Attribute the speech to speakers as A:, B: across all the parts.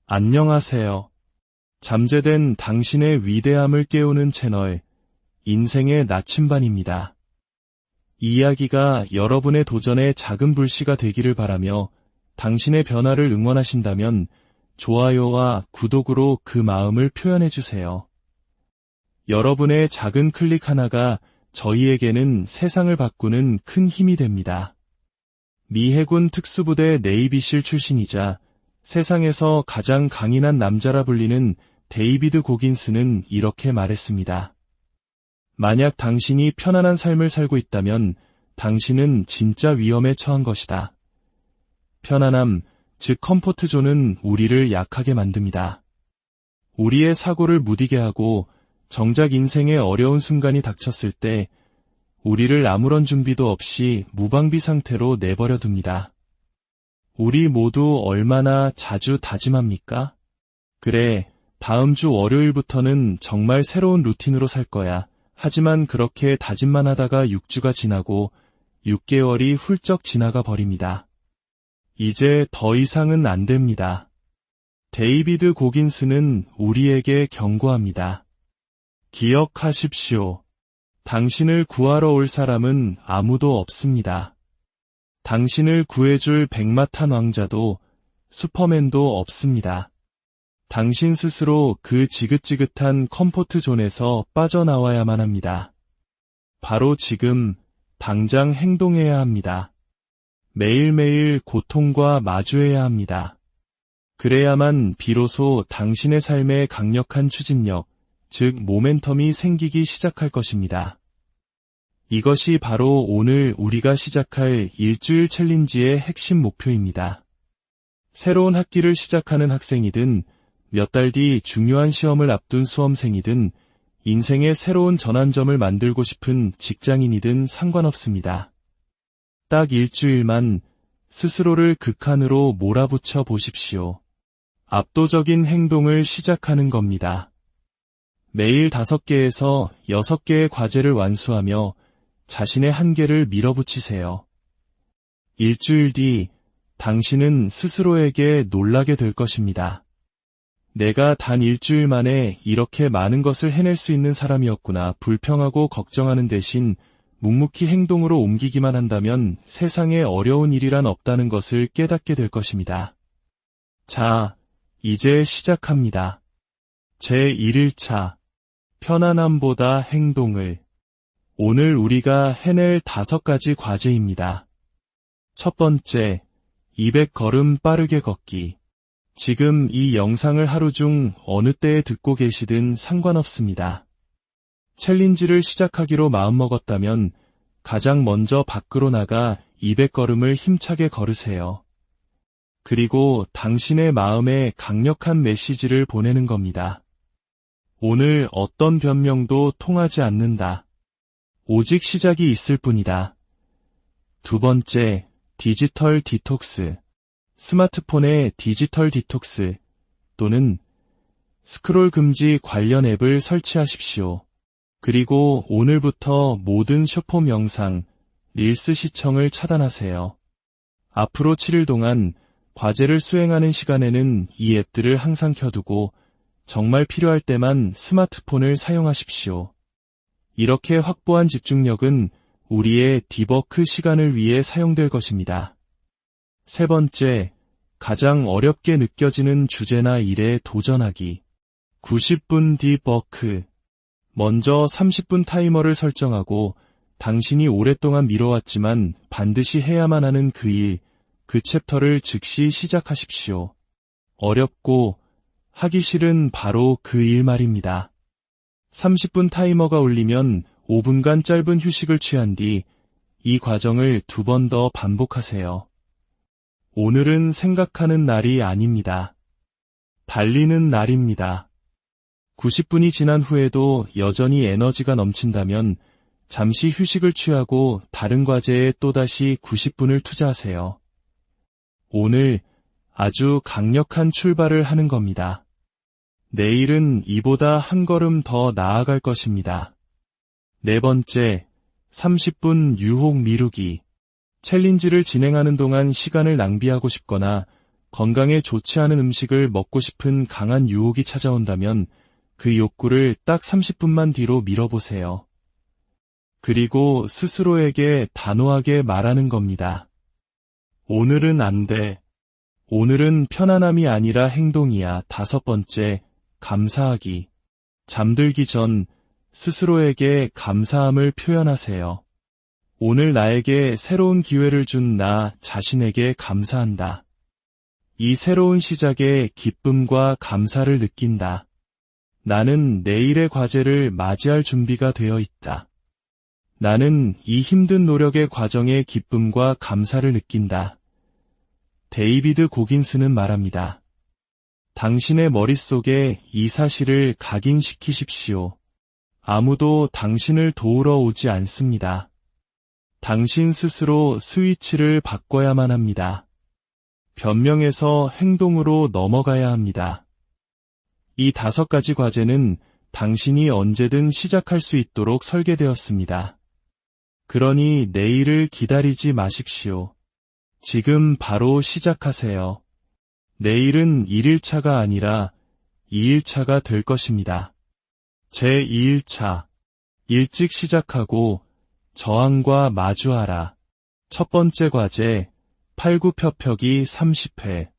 A: 안녕하세요. 잠재된 당신의 위대함을 깨우는 채널, 인생의 나침반입니다. 이 이야기가 여러분의 도전에 작은 불씨가 되기를 바라며 당신의 변화를 응원하신다면 좋아요와 구독으로 그 마음을 표현해주세요. 여러분의 작은 클릭 하나가 저희에게는 세상을 바꾸는 큰 힘이 됩니다. 미 해군 특수부대 네이비실 출신이자 세상에서 가장 강인한 남자라 불리는 데이비드 고긴스는 이렇게 말했습니다. 만약 당신이 편안한 삶을 살고 있다면 당신은 진짜 위험에 처한 것이다. 편안함, 즉 컴포트존은 우리를 약하게 만듭니다. 우리의 사고를 무디게 하고 정작 인생의 어려운 순간이 닥쳤을 때 우리를 아무런 준비도 없이 무방비 상태로 내버려 둡니다. 우리 모두 얼마나 자주 다짐합니까? 그래, 다음 주 월요일부터는 정말 새로운 루틴으로 살 거야. 하지만 그렇게 다짐만 하다가 6주가 지나고 6개월이 훌쩍 지나가 버립니다. 이제 더 이상은 안 됩니다. 데이비드 고긴스는 우리에게 경고합니다. 기억하십시오. 당신을 구하러 올 사람은 아무도 없습니다. 당신을 구해줄 백마탄 왕자도 슈퍼맨도 없습니다. 당신 스스로 그 지긋지긋한 컴포트 존에서 빠져나와야만 합니다. 바로 지금, 당장 행동해야 합니다. 매일매일 고통과 마주해야 합니다. 그래야만 비로소 당신의 삶에 강력한 추진력, 즉 모멘텀이 생기기 시작할 것입니다. 이것이 바로 오늘 우리가 시작할 일주일 챌린지의 핵심 목표입니다. 새로운 학기를 시작하는 학생이든 몇 달 뒤 중요한 시험을 앞둔 수험생이든 인생의 새로운 전환점을 만들고 싶은 직장인이든 상관없습니다. 딱 일주일만 스스로를 극한으로 몰아붙여 보십시오. 압도적인 행동을 시작하는 겁니다. 매일 5개에서 6개의 과제를 완수하며 자신의 한계를 밀어붙이세요. 일주일 뒤 당신은 스스로에게 놀라게 될 것입니다. 내가 단 일주일 만에 이렇게 많은 것을 해낼 수 있는 사람이었구나. 불평하고 걱정하는 대신 묵묵히 행동으로 옮기기만 한다면 세상에 어려운 일이란 없다는 것을 깨닫게 될 것입니다. 자, 이제 시작합니다. 제1일차 편안함보다 행동을. 오늘 우리가 해낼 5가지 과제입니다. 첫 번째, 200걸음 빠르게 걷기. 지금 이 영상을 하루 중 어느 때에 듣고 계시든 상관없습니다. 챌린지를 시작하기로 마음먹었다면 가장 먼저 밖으로 나가 200걸음을 힘차게 걸으세요. 그리고 당신의 마음에 강력한 메시지를 보내는 겁니다. 오늘 어떤 변명도 통하지 않는다. 오직 시작이 있을 뿐이다. 두 번째, 디지털 디톡스. 스마트폰의 디지털 디톡스 또는 스크롤 금지 관련 앱을 설치하십시오. 그리고 오늘부터 모든 쇼폼 영상, 릴스 시청을 차단하세요. 앞으로 7일 동안 과제를 수행하는 시간에는 이 앱들을 항상 켜두고 정말 필요할 때만 스마트폰을 사용하십시오. 이렇게 확보한 집중력은 우리의 디버크 시간을 위해 사용될 것입니다. 세 번째, 가장 어렵게 느껴지는 주제나 일에 도전하기. 90분 디버크. 먼저 30분 타이머를 설정하고 당신이 오랫동안 미뤄왔지만 반드시 해야만 하는 그 일, 그 챕터를 즉시 시작하십시오. 어렵고 하기 싫은 바로 그 일 말입니다. 30분 타이머가 울리면 5분간 짧은 휴식을 취한 뒤 이 과정을 2번 더 반복하세요. 오늘은 생각하는 날이 아닙니다. 달리는 날입니다. 90분이 지난 후에도 여전히 에너지가 넘친다면 잠시 휴식을 취하고 다른 과제에 또다시 90분을 투자하세요. 오늘 아주 강력한 출발을 하는 겁니다. 내일은 이보다 한 걸음 더 나아갈 것입니다. 네 번째, 30분 유혹 미루기. 챌린지를 진행하는 동안 시간을 낭비하고 싶거나 건강에 좋지 않은 음식을 먹고 싶은 강한 유혹이 찾아온다면 그 욕구를 딱 30분만 뒤로 밀어보세요. 그리고 스스로에게 단호하게 말하는 겁니다. 오늘은 안 돼. 오늘은 편안함이 아니라 행동이야. 5번째, 감사하기. 잠들기 전 스스로에게 감사함을 표현하세요. 오늘 나에게 새로운 기회를 준 나 자신에게 감사한다. 이 새로운 시작에 기쁨과 감사를 느낀다. 나는 내일의 과제를 맞이할 준비가 되어 있다. 나는 이 힘든 노력의 과정에 기쁨과 감사를 느낀다. 데이비드 고긴스는 말합니다. 당신의 머릿속에 이 사실을 각인시키십시오. 아무도 당신을 도우러 오지 않습니다. 당신 스스로 스위치를 바꿔야만 합니다. 변명에서 행동으로 넘어가야 합니다. 이 5가지 과제는 당신이 언제든 시작할 수 있도록 설계되었습니다. 그러니 내일을 기다리지 마십시오. 지금 바로 시작하세요. 내일은 1일차가 아니라 2일차가 될 것입니다. 제2일차. 일찍 시작하고 저항과 마주하라. 첫 번째 과제, 팔굽혀펴기 30회.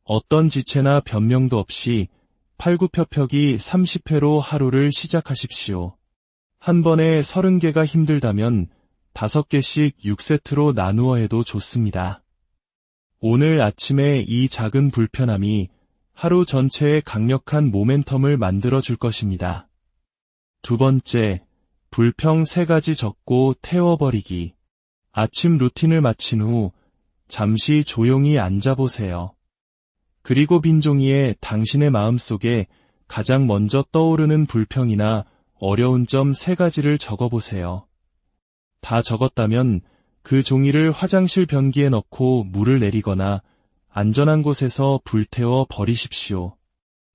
A: 어떤 지체나 변명도 없이 팔굽혀펴기 30회로 하루를 시작하십시오. 한 번에 30개가 힘들다면 5개씩 6세트로 나누어 해도 좋습니다. 오늘 아침에 이 작은 불편함이 하루 전체에 강력한 모멘텀을 만들어 줄 것입니다. 두 번째, 불평 3가지 적고 태워버리기. 아침 루틴을 마친 후 잠시 조용히 앉아보세요. 그리고 빈 종이에 당신의 마음속에 가장 먼저 떠오르는 불평이나 어려운 점 3가지를 적어보세요. 다 적었다면 그 종이를 화장실 변기에 넣고 물을 내리거나 안전한 곳에서 불태워 버리십시오.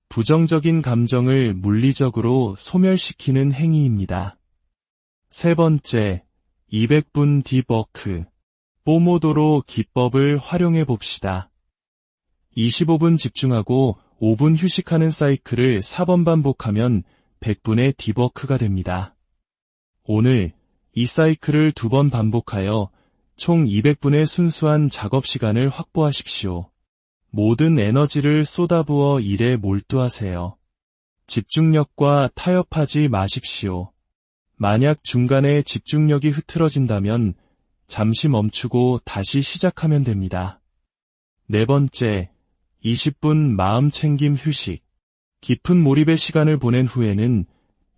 A: 부정적인 감정을 물리적으로 소멸시키는 행위입니다. 세 번째, 200분 딥워크. 포모도로 기법을 활용해 봅시다. 25분 집중하고 5분 휴식하는 사이클을 4번 반복하면 100분의 딥워크가 됩니다. 오늘 이 사이클을 2번 반복하여 총 200분의 순수한 작업 시간을 확보하십시오. 모든 에너지를 쏟아부어 일에 몰두하세요. 집중력과 타협하지 마십시오. 만약 중간에 집중력이 흐트러진다면 잠시 멈추고 다시 시작하면 됩니다. 네 번째, 20분 마음 챙김 휴식. 깊은 몰입의 시간을 보낸 후에는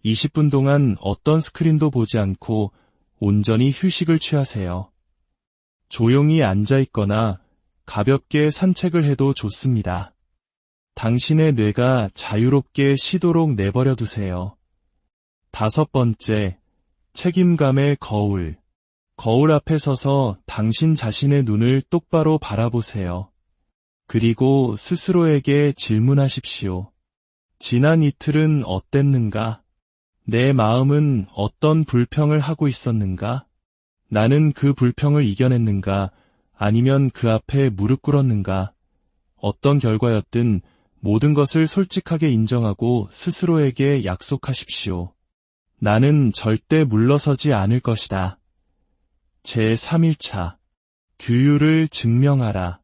A: 20분 동안 어떤 스크린도 보지 않고 온전히 휴식을 취하세요. 조용히 앉아 있거나 가볍게 산책을 해도 좋습니다. 당신의 뇌가 자유롭게 쉬도록 내버려 두세요. 5번째, 책임감의 거울. 거울 앞에 서서 당신 자신의 눈을 똑바로 바라보세요. 그리고 스스로에게 질문하십시오. 지난 이틀은 어땠는가? 내 마음은 어떤 불평을 하고 있었는가? 나는 그 불평을 이겨냈는가? 아니면 그 앞에 무릎 꿇었는가? 어떤 결과였든 모든 것을 솔직하게 인정하고 스스로에게 약속하십시오. 나는 절대 물러서지 않을 것이다. 제3일차. 규율을 증명하라.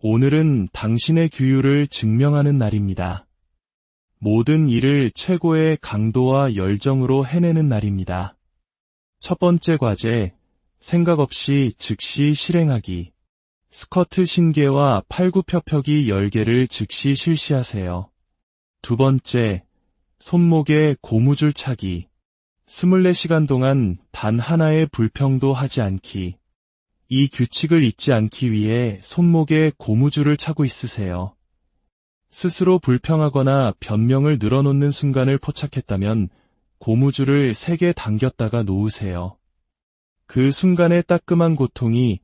A: 오늘은 당신의 규율을 증명하는 날입니다. 모든 일을 최고의 강도와 열정으로 해내는 날입니다. 첫 번째 과제, 생각 없이 즉시 실행하기. 스쿼트 신개와 팔굽혀펴기 10개를 즉시 실시하세요. 두 번째, 손목에 고무줄 차기. 24시간 동안 단 하나의 불평도 하지 않기. 이 규칙을 잊지 않기 위해 손목에 고무줄을 차고 있으세요. 스스로 불평하거나 변명을 늘어놓는 순간을 포착했다면 고무줄을 3개 당겼다가 놓으세요. 그 순간의 따끔한 고통이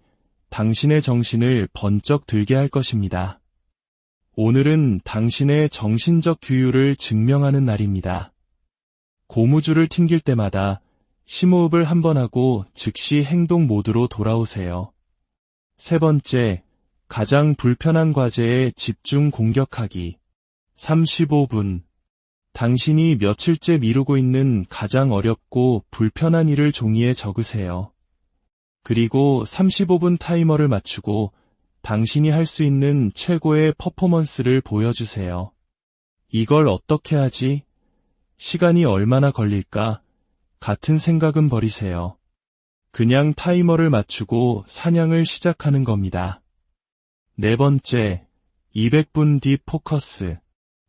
A: 당신의 정신을 번쩍 들게 할 것입니다. 오늘은 당신의 정신적 규율을 증명하는 날입니다. 고무줄을 튕길 때마다 심호흡을 한번 하고 즉시 행동 모드로 돌아오세요. 세 번째, 가장 불편한 과제에 집중 공격하기. 35분. 당신이 며칠째 미루고 있는 가장 어렵고 불편한 일을 종이에 적으세요. 그리고 35분 타이머를 맞추고 당신이 할 수 있는 최고의 퍼포먼스를 보여주세요. 이걸 어떻게 하지? 시간이 얼마나 걸릴까? 같은 생각은 버리세요. 그냥 타이머를 맞추고 사냥을 시작하는 겁니다. 네 번째, 200분 딥 포커스.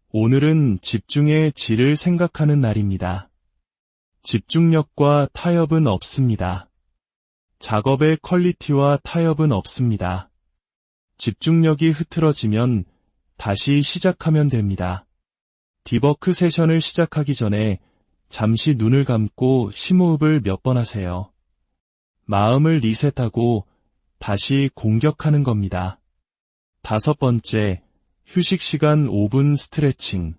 A: 오늘은 집중의 질을 생각하는 날입니다. 집중력과 타협은 없습니다. 작업의 퀄리티와 타협은 없습니다. 집중력이 흐트러지면 다시 시작하면 됩니다. 딥워크 세션을 시작하기 전에 잠시 눈을 감고 심호흡을 몇 번 하세요. 마음을 리셋하고 다시 공격하는 겁니다. 다섯 번째, 휴식 시간 5분 스트레칭.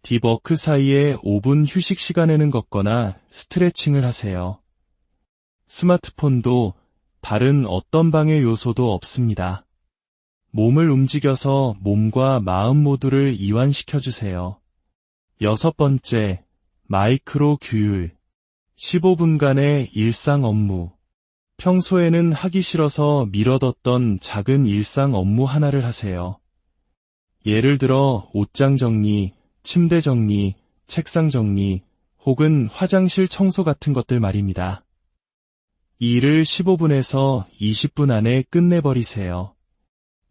A: 딥워크 사이에 5분 휴식 시간에는 걷거나 스트레칭을 하세요. 스마트폰도 다른 어떤 방해 요소도 없습니다. 몸을 움직여서 몸과 마음 모두를 이완시켜주세요. 여섯 번째, 마이크로 규율. 15분간의 일상 업무. 평소에는 하기 싫어서 미뤄뒀던 작은 일상 업무 하나를 하세요. 예를 들어 옷장 정리, 침대 정리, 책상 정리, 혹은 화장실 청소 같은 것들 말입니다. 이 일을 15분에서 20분 안에 끝내버리세요.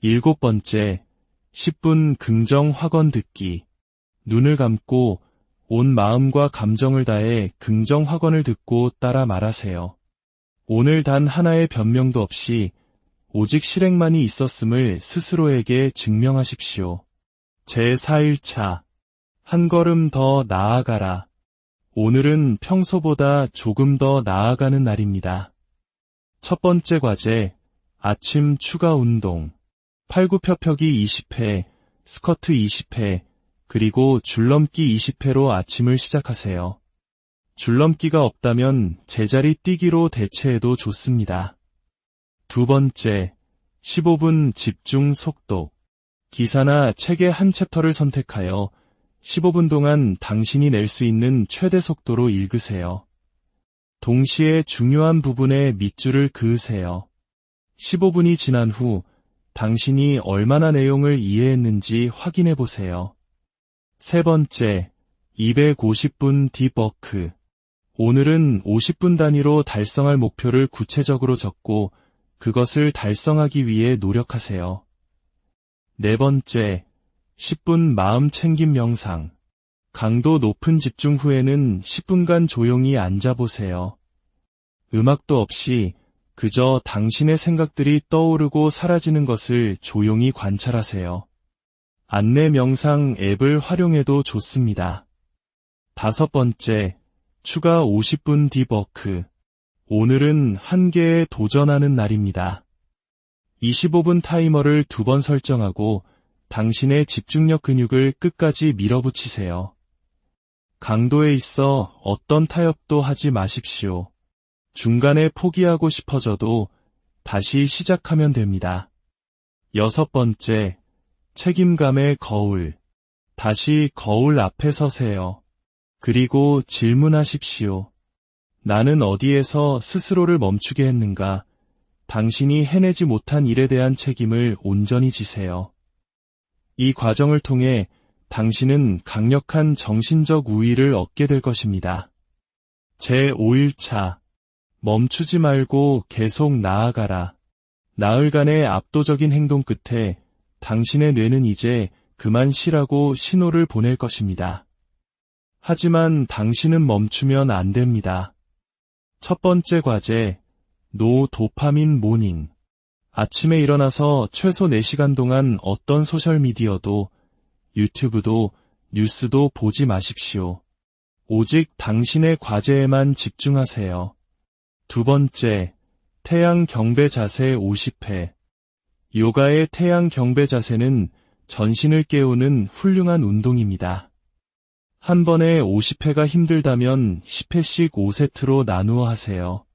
A: 일곱 번째, 10분 긍정 확언 듣기. 눈을 감고 온 마음과 감정을 다해 긍정 확언을 듣고 따라 말하세요. 오늘 단 하나의 변명도 없이 오직 실행만이 있었음을 스스로에게 증명하십시오. 제4일차, 한 걸음 더 나아가라. 오늘은 평소보다 조금 더 나아가는 날입니다. 첫 번째 과제, 아침 추가 운동. 팔굽혀펴기 20회, 스쿼트 20회, 그리고 줄넘기 20회로 아침을 시작하세요. 줄넘기가 없다면 제자리 뛰기로 대체해도 좋습니다. 두 번째, 15분 집중 속독. 기사나 책의 한 챕터를 선택하여 15분 동안 당신이 낼 수 있는 최대 속도로 읽으세요. 동시에 중요한 부분에 밑줄을 그으세요. 15분이 지난 후 당신이 얼마나 내용을 이해했는지 확인해 보세요. 세 번째, 250분 딥워크. 오늘은 50분 단위로 달성할 목표를 구체적으로 적고 그것을 달성하기 위해 노력하세요. 네 번째, 10분 마음 챙김 명상. 강도 높은 집중 후에는 10분간 조용히 앉아보세요. 음악도 없이 그저 당신의 생각들이 떠오르고 사라지는 것을 조용히 관찰하세요. 안내 명상 앱을 활용해도 좋습니다. 다섯 번째, 추가 50분 딥워크. 오늘은 한계에 도전하는 날입니다. 25분 타이머를 2번 설정하고 당신의 집중력 근육을 끝까지 밀어붙이세요. 강도에 있어 어떤 타협도 하지 마십시오. 중간에 포기하고 싶어져도 다시 시작하면 됩니다. 여섯 번째, 책임감의 거울. 다시 거울 앞에 서세요. 그리고 질문하십시오. 나는 어디에서 스스로를 멈추게 했는가? 당신이 해내지 못한 일에 대한 책임을 온전히 지세요. 이 과정을 통해 당신은 강력한 정신적 우위를 얻게 될 것입니다. 제5일차, 멈추지 말고 계속 나아가라. 나흘간의 압도적인 행동 끝에 당신의 뇌는 이제 그만 쉬라고 신호를 보낼 것입니다. 하지만 당신은 멈추면 안 됩니다. 첫 번째 과제, 노 도파민 모닝. 아침에 일어나서 최소 4시간 동안 어떤 소셜미디어도, 유튜브도, 뉴스도 보지 마십시오. 오직 당신의 과제에만 집중하세요. 두 번째, 태양 경배 자세 50회. 요가의 태양 경배 자세는 전신을 깨우는 훌륭한 운동입니다. 한 번에 50회가 힘들다면 10회씩 5세트로 나누어 하세요.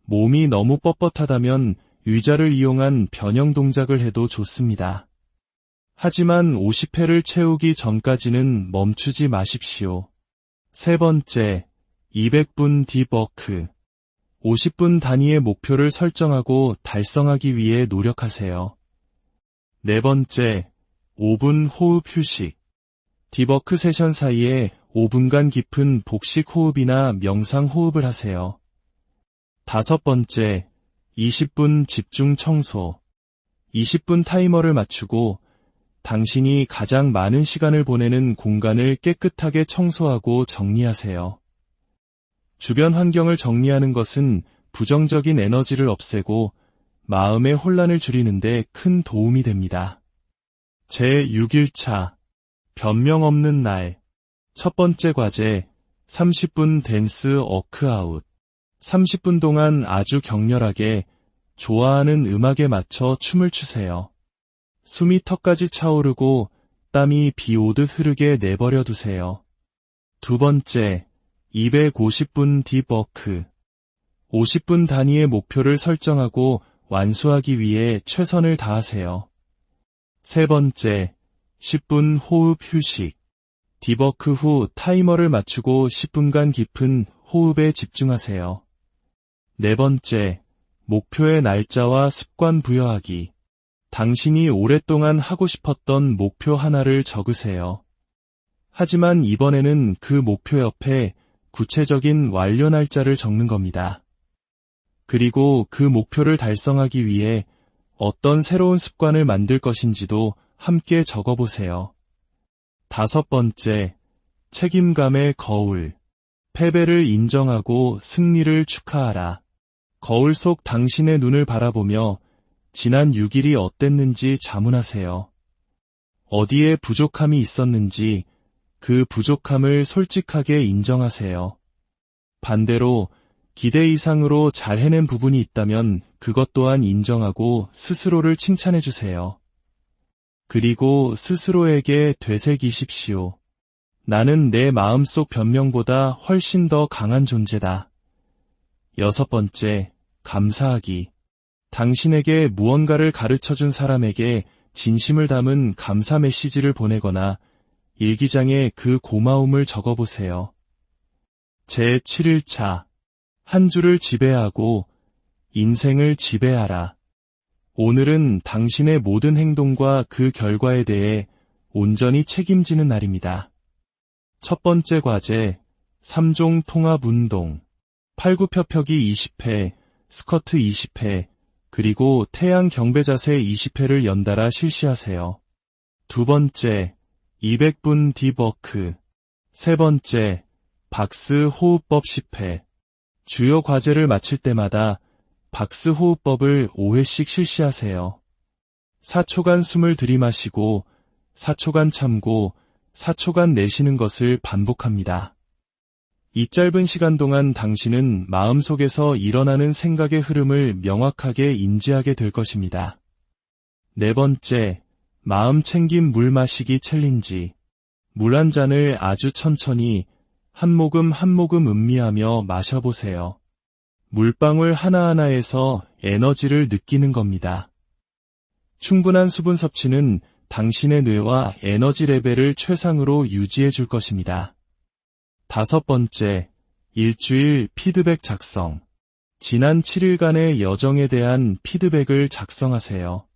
A: 몸이 너무 뻣뻣하다면 의자를 이용한 변형 동작을 해도 좋습니다. 하지만 50회를 채우기 전까지는 멈추지 마십시오. 세 번째, 200분 딥워크. 50분 단위의 목표를 설정하고 달성하기 위해 노력하세요. 네 번째, 5분 호흡 휴식. 딥워크 세션 사이에 5분간 깊은 복식 호흡이나 명상 호흡을 하세요. 다섯 번째, 20분 집중 청소. 20분 타이머를 맞추고 당신이 가장 많은 시간을 보내는 공간을 깨끗하게 청소하고 정리하세요. 주변 환경을 정리하는 것은 부정적인 에너지를 없애고 마음의 혼란을 줄이는데 큰 도움이 됩니다. 제6일차 변명 없는 날. 첫 번째 과제, 30분 댄스 워크아웃. 30분 동안 아주 격렬하게 좋아하는 음악에 맞춰 춤을 추세요. 숨이 턱까지 차오르고 땀이 비 오듯 흐르게 내버려 두세요. 두 번째, 250분 딥워크. 50분 단위의 목표를 설정하고 완수하기 위해 최선을 다하세요. 세 번째, 10분 호흡 휴식. 딥워크 후 타이머를 맞추고 10분간 깊은 호흡에 집중하세요. 네 번째, 목표의 날짜와 습관 부여하기. 당신이 오랫동안 하고 싶었던 목표 하나를 적으세요. 하지만 이번에는 그 목표 옆에 구체적인 완료 날짜를 적는 겁니다. 그리고 그 목표를 달성하기 위해 어떤 새로운 습관을 만들 것인지도 함께 적어보세요. 다섯 번째, 책임감의 거울. 패배를 인정하고 승리를 축하하라. 거울 속 당신의 눈을 바라보며 지난 6일이 어땠는지 자문하세요. 어디에 부족함이 있었는지 그 부족함을 솔직하게 인정하세요. 반대로 기대 이상으로 잘 해낸 부분이 있다면 그것 또한 인정하고 스스로를 칭찬해 주세요. 그리고 스스로에게 되새기십시오. 나는 내 마음속 변명보다 훨씬 더 강한 존재다. 여섯 번째, 감사하기. 당신에게 무언가를 가르쳐준 사람에게 진심을 담은 감사 메시지를 보내거나 일기장에 그 고마움을 적어보세요. 제7일차, 한 주를 지배하고 인생을 지배하라. 오늘은 당신의 모든 행동과 그 결과에 대해 온전히 책임지는 날입니다. 첫 번째 과제, 3종 통합 운동. 팔굽혀펴기 20회, 스쿼트 20회, 그리고 태양 경배 자세 20회를 연달아 실시하세요. 두 번째, 200분 딥워크. 세 번째, 박스 호흡법 10회. 주요 과제를 마칠 때마다 박스 호흡법을 5회씩 실시하세요. 4초간 숨을 들이마시고 4초간 참고 4초간 내쉬는 것을 반복합니다. 이 짧은 시간 동안 당신은 마음속에서 일어나는 생각의 흐름을 명확하게 인지하게 될 것입니다. 네 번째, 마음 챙김 물 마시기 챌린지. 물 한 잔을 아주 천천히 한 모금 한 모금 음미하며 마셔보세요. 물방울 하나하나에서 에너지를 느끼는 겁니다. 충분한 수분 섭취는 당신의 뇌와 에너지 레벨을 최상으로 유지해 줄 것입니다. 다섯 번째, 일주일 피드백 작성. 지난 7일간의 여정에 대한 피드백을 작성하세요.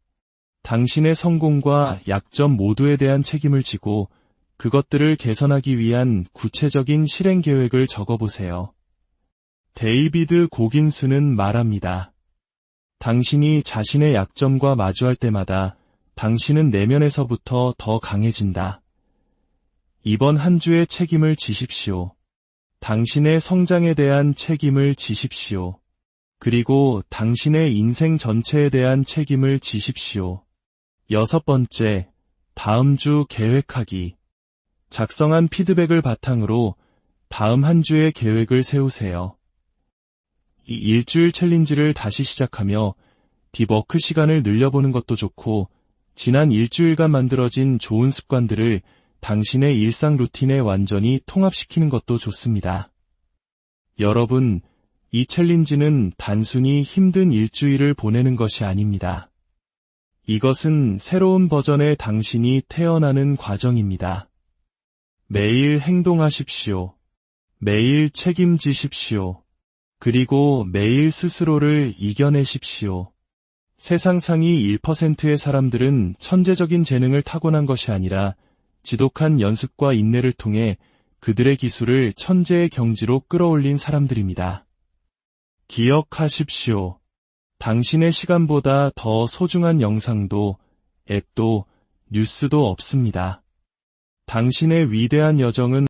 A: 당신의 성공과 약점 모두에 대한 책임을 지고 그것들을 개선하기 위한 구체적인 실행 계획을 적어보세요. 데이비드 고긴스는 말합니다. 당신이 자신의 약점과 마주할 때마다 당신은 내면에서부터 더 강해진다. 이번 한 주의 책임을 지십시오. 당신의 성장에 대한 책임을 지십시오. 그리고 당신의 인생 전체에 대한 책임을 지십시오. 여섯 번째, 다음 주 계획하기. 작성한 피드백을 바탕으로 다음 한 주의 계획을 세우세요. 이 일주일 챌린지를 다시 시작하며 딥워크 시간을 늘려보는 것도 좋고, 지난 일주일간 만들어진 좋은 습관들을 당신의 일상 루틴에 완전히 통합시키는 것도 좋습니다. 여러분, 이 챌린지는 단순히 힘든 일주일을 보내는 것이 아닙니다. 이것은 새로운 버전의 당신이 태어나는 과정입니다. 매일 행동하십시오. 매일 책임지십시오. 그리고 매일 스스로를 이겨내십시오. 세상 상위 1%의 사람들은 천재적인 재능을 타고난 것이 아니라 지독한 연습과 인내를 통해 그들의 기술을 천재의 경지로 끌어올린 사람들입니다. 기억하십시오. 당신의 시간보다 더 소중한 영상도, 앱도, 뉴스도 없습니다. 당신의 위대한 여정은